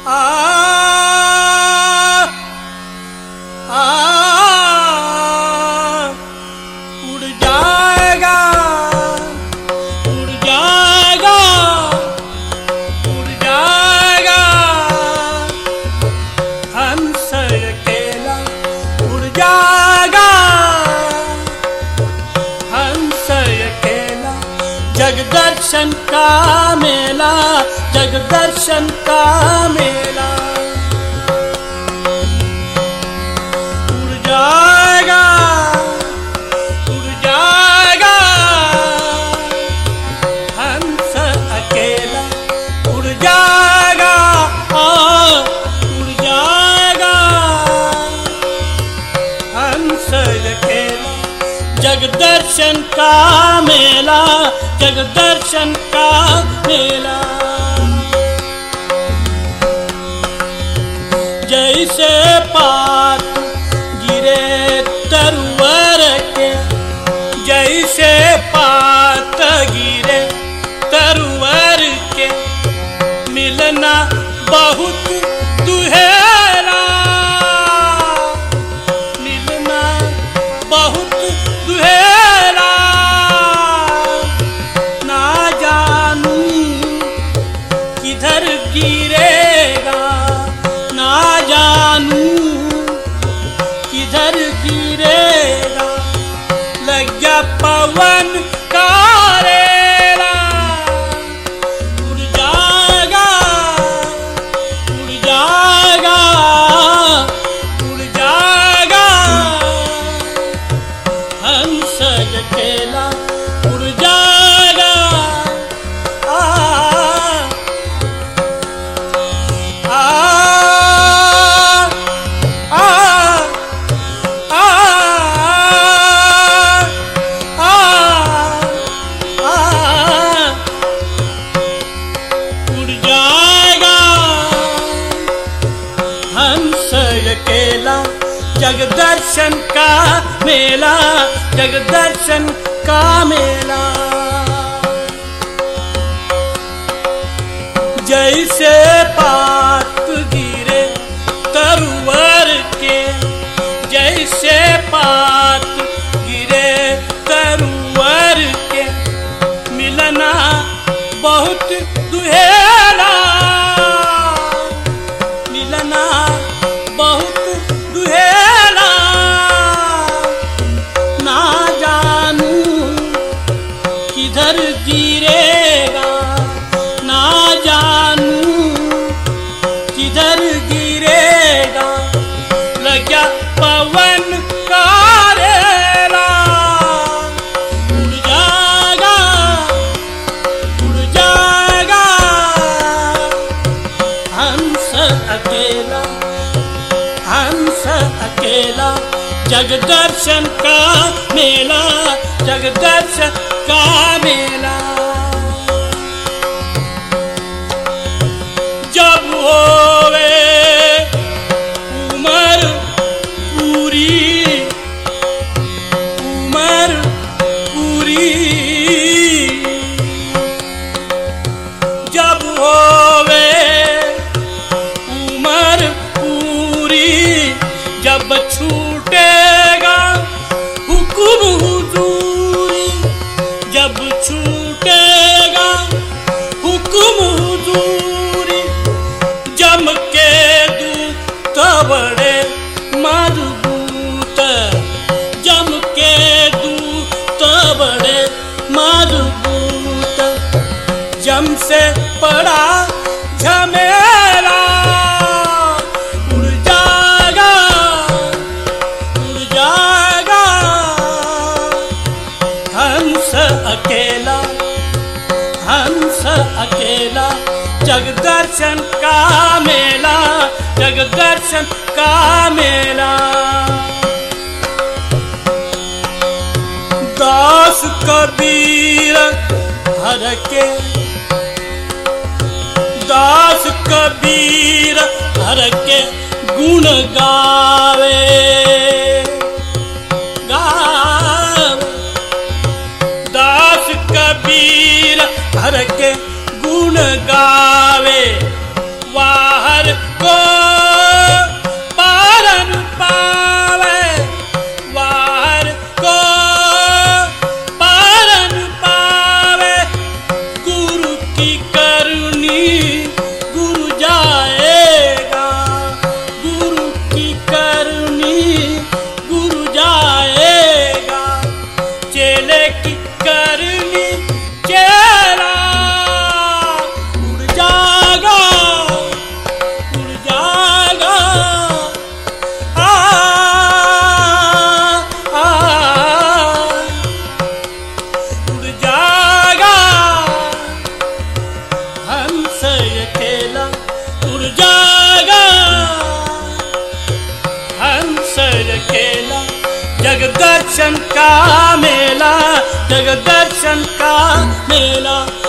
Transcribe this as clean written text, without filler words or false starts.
आ आ उड़ जाएगा उड़ जाएगा उड़ जाएगा हंस अकेला उड़ जाएगा हंस अकेला। जगदर्शन का मेला जगदर्शन का मेला उड़ जाएगा हंस अकेला उड़ जाएगा उड़ जाएगा हंस अकेला। जगदर्शन का मेला जगदर्शन का मेला। जैसे पात गिरे तरवर के जैसे पात गिरे तरवर के मिलना बहुत दुहेरा मिलना बहुत दुहेरा। ना जानू किधर गिरेगा ना जानू किधर गिरेगा। लग गया पवन का रेला उड़ जाएगा उड़ जाएगा उड़ जाएगा हंस अकेला उड़ जाएगा। अकेला जगदर्शन का मेला जगदर्शन का मेला। जैसे पात गिरे तरवर के जैसे पात गिरे तरवर के मिलना बहुत दुहेरा मिलना बहुत दुहेरा। ना जानू किधर गिरेगा ना जानू किधर गिरेगा। लग गया पवन का रेला उड़ जाएगा हंस अकेला हंस अकेला। जगदर्शन का मेला जगदर्शन का मेला। जब होवे उमर पूरी जब होवे उमर पूरी जब छूटेगा हुकुम हुजूरी जब छूटेगा हुकुम हुजूरी। जम के दूत बड़े मजबूत जम के दूत बड़े मजबूत। जम से पड़ा झमेला उड़ जाएगा हंस अकेला। जगदर्शन का मेला जगदर्शन का मेला। दास कबीर हर के दास कबीर हर के गुण गावे दास कबीर हर के गुण गावे। वाहर अकेला उड़ जाएगा, हंस अकेला। जगदर्शन का मेला, जगदर्शन का मेला।